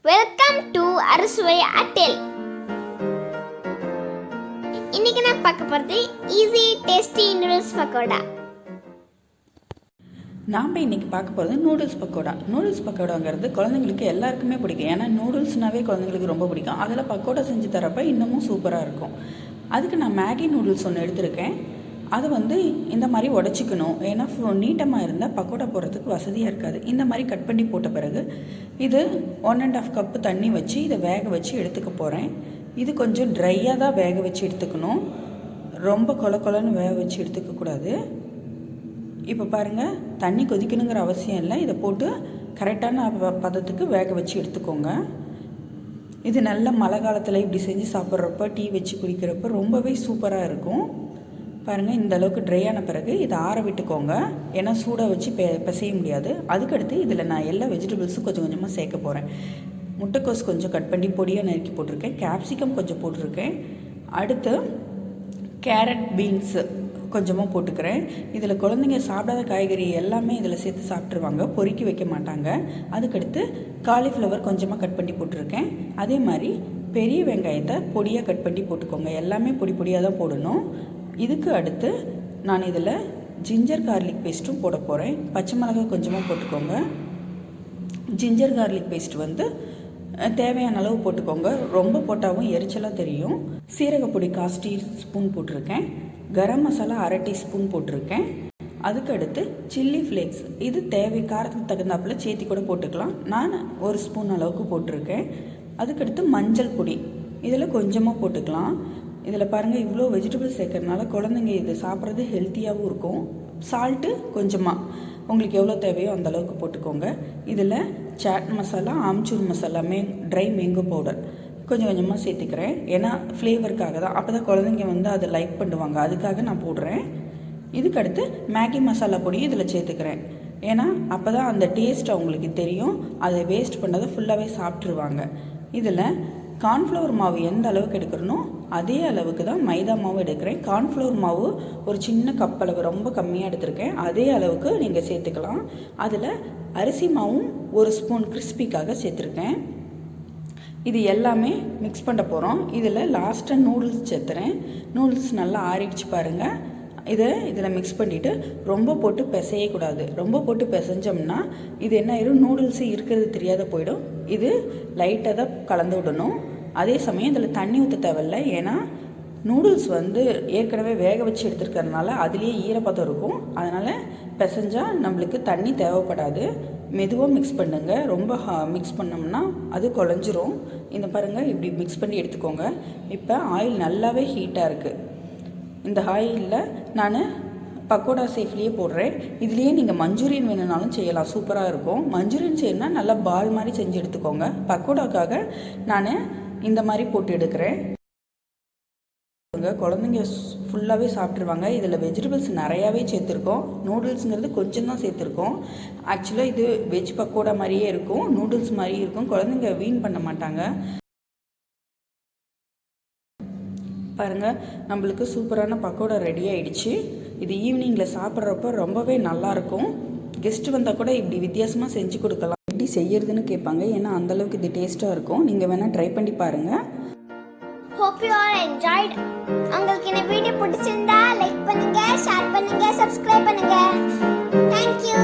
Welcome to அறுசுவை அட்டேல். இன்னைக்கு நான் பார்க்க போகிறது ஈஸி டேஸ்டி நூடுல்ஸ் பக்கோடா. நாம் இன்றைக்கி பார்க்க போகிறது நூடுல்ஸ் பக்கோடா. நூடுல்ஸ் பக்கோடாங்கிறது குழந்தைங்களுக்கு எல்லாருக்குமே பிடிக்கும். ஏன்னா நூடுல்ஸ்னாவே குழந்தைங்களுக்கு ரொம்ப பிடிக்கும். அதில் பக்கோடா செஞ்சு தரப்போ இன்னமும் சூப்பராக இருக்கும். அதுக்கு நான் மேகி நூடுல்ஸ் ஒன்று எடுத்திருக்கேன். அது இந்த மாதிரி உடச்சிக்கணும். ஏன்னா நீட்டமாக இருந்தால் பக்கோடா போடுறதுக்கு வசதியாக இருக்காது. இந்த மாதிரி கட் பண்ணி போட்ட பிறகு இது 1.5 கப்பு தண்ணி வச்சு இதை வேக வச்சு எடுத்துக்க போகிறேன். இது கொஞ்சம் ட்ரையாக தான் வேக வச்சு எடுத்துக்கணும். ரொம்ப கொலன்னு வேக வச்சு எடுத்துக்கக்கூடாது. இப்போ பாருங்கள், தண்ணி கொதிக்கணுங்கிற அவசியம் இல்லை. இதை போட்டு கரெக்டான பதத்துக்கு வேக வச்சு எடுத்துக்கோங்க. இது நல்ல மழை காலத்தில் இப்படி செஞ்சு சாப்பிட்றப்ப டீ வச்சு குடிக்கிறப்ப ரொம்பவே சூப்பராக இருக்கும். பாருங்கள், இந்த அளவுக்கு ட்ரையான பிறகு இதை ஆற விட்டுக்கோங்க. ஏன்னா சூடாக வச்சு பிசைய முடியாது. அதுக்கடுத்து இதில் நான் எல்லா வெஜிடபிள்ஸும் கொஞ்சம் கொஞ்சமாக சேர்க்க போகிறேன். முட்டைக்கோஸ் கொஞ்சம் கட் பண்ணி பொடியாக நறுக்கி போட்டிருக்கேன். கேப்சிகம் கொஞ்சம் போட்டிருக்கேன். அடுத்து கேரட், பீன்ஸு கொஞ்சமாக போட்டுக்கிறேன். இதில் குழந்தைங்க சாப்பிடாத காய்கறி எல்லாமே இதில் சேர்த்து சாப்பிட்ருவாங்க, பொறுக்கி வைக்க மாட்டாங்க. அதுக்கடுத்து காலிஃப்ளவர் கொஞ்சமாக கட் பண்ணி போட்டிருக்கேன். அதே மாதிரி பெரிய வெங்காயத்தை பொடியாக கட் பண்ணி போட்டுக்கோங்க. எல்லாமே பொடியாக தான் போடணும். இதுக்கு அடுத்து நான் இதில் ஜிஞ்சர் கார்லிக் பேஸ்ட்டும் போட போகிறேன். பச்சை மிளகாய் கொஞ்சமாக போட்டுக்கோங்க. ஜிஞ்சர் கார்லிக் பேஸ்ட் தேவையான அளவு போட்டுக்கோங்க. ரொம்ப போட்டாலும் எரிச்சலாக தெரியும். சீரகப்பொடி 1/4 டீஸ்பூன் போட்டிருக்கேன். கரம் மசாலா 1/2 டீஸ்பூன் போட்டிருக்கேன். அதுக்கு அடுத்து சில்லி ஃப்ளேக்ஸ், இது தேவை காரத்துக்கு தகுந்தாப்பில் சேர்த்தி கூட போட்டுக்கலாம். நான் 1 ஸ்பூன் அளவுக்கு போட்டிருக்கேன். அதுக்கடுத்து மஞ்சள் பொடி இதில் கொஞ்சமாக போட்டுக்கலாம். இதில் பாருங்கள், இவ்வளோ வெஜிடபிள்ஸ் சேர்க்கறதுனால குழந்தைங்க இது சாப்பிட்றது ஹெல்த்தியாகவும் இருக்கும். சால்ட்டு கொஞ்சமாக உங்களுக்கு எவ்வளோ தேவையோ அந்த அளவுக்கு போட்டுக்கோங்க. இதில் chaat masala, amchur masala, dry mango powder கொஞ்சம் கொஞ்சமாக சேர்த்துக்கிறேன். ஏன்னா ஃப்ளேவருக்காக தான். அப்போ தான் குழந்தைங்க அதை லைக் பண்ணுவாங்க. அதுக்காக நான் போடுறேன். இதுக்கடுத்து மேகி மசாலா பொடி இதில் சேர்த்துக்கிறேன். ஏன்னா அப்போ தான் அந்த டேஸ்ட் அவங்களுக்கு தெரியும். அதை வேஸ்ட் பண்ணதை ஃபுல்லாகவே சாப்பிட்ருவாங்க. இதில் கார்ன்ஃப்ளவர் மாவு எந்த அளவுக்கு எடுக்கிறனோ அதே அளவுக்கு தான் மைதா மாவு எடுக்கிறேன். கார்ன்ஃப்ளவர் மாவு ஒரு சின்ன கப் அளவு, ரொம்ப கம்மியாக எடுத்திருக்கேன். அதே அளவுக்கு நீங்கள் சேர்த்துக்கலாம். அதில் அரிசி மாவும் 1 ஸ்பூன் கிறிஸ்பிக்காக சேர்த்துருக்கேன். இது எல்லாமே மிக்ஸ் பண்ண போகிறோம். இதில் லாஸ்ட்டாக நூடுல்ஸ் சேர்த்துறேன். நூடுல்ஸ் நல்லா ஆறிடுச்சு பாருங்கள். இதில் மிக்ஸ் பண்ணிவிட்டு ரொம்ப போட்டு பிசையக்கூடாது. ரொம்ப போட்டு பிசைஞ்சோம்னா இது என்ன ஆயிரும், நூடுல்ஸு இருக்கிறது தெரியாத போயிடும். இது லைட்டாக தான் கலந்து விடணும். அதே சமயம் இதில் தண்ணி ஊற்ற தேவையில்லை. ஏன்னா நூடுல்ஸ் ஏற்கனவே வேக வச்சு எடுத்துருக்கறதுனால அதுலேயே ஈரப்பதம் இருக்கும். அதனால் பிசைஞ்சால் நம்மளுக்கு தண்ணி தேவைப்படாது. மெதுவாக மிக்ஸ் பண்ணுங்க. ரொம்ப மிக்ஸ் பண்ணோம்னா அது குழஞ்சிரும். இந்த பாருங்கள், இப்படி மிக்ஸ் பண்ணி எடுத்துக்கோங்க. இப்போ ஆயில் நல்லாவே ஹீட்டாக இருக்குது. இந்த ஆயிலில் நான் பக்கோடா சேஃப்லேயே போடுறேன். இதுலேயே நீங்கள் மஞ்சூரியன் வேணுனாலும் செய்யலாம், சூப்பராக இருக்கும். மஞ்சூரியன் செய்யணும்னா நல்லா பால் மாதிரி செஞ்சு எடுத்துக்கோங்க. பக்கோடாக்காக நான் இந்த மாதிரி போட்டு எடுக்கிறேன். குழந்தைங்க ஃபுல்லாகவே சாப்பிட்ருவாங்க. இதில் வெஜிடபிள்ஸ் நிறையாவே சேர்த்துருக்கோம். நூடுல்ஸுங்கிறது கொஞ்சம் தான் சேர்த்துருக்கோம். ஆக்சுவலாக இது வெஜ் பக்கோடா மாதிரியே இருக்கும், நூடுல்ஸ் மாதிரியே இருக்கும். குழந்தைங்க வீண் பண்ண மாட்டாங்க. பாருங்கள், நம்மளுக்கு சூப்பரான பக்கோடா ரெடி ஆகிடுச்சு. இது ஈவினிங்கில் சாப்பிட்றப்ப ரொம்பவே நல்லாயிருக்கும். கெஸ்ட்டு வந்தால் கூட இப்படி வித்தியாசமாக செஞ்சு கொடுக்கலாம். எப்படி செய்யறதுன்னு கேட்பாங்க. ஏன்னா அந்தளவுக்கு இது டேஸ்ட்டாக இருக்கும். நீங்கள் வேணால் ட்ரை பண்ணி பாருங்கள். Hope you all enjoyed. உங்களுக்கு இந்த வீடியோ பிடிச்சிருந்தா லைக் பண்ணுங்க, ஷேர் பண்ணுங்க, சப்ஸ்கிரைப் பண்ணுங்க. Thank you.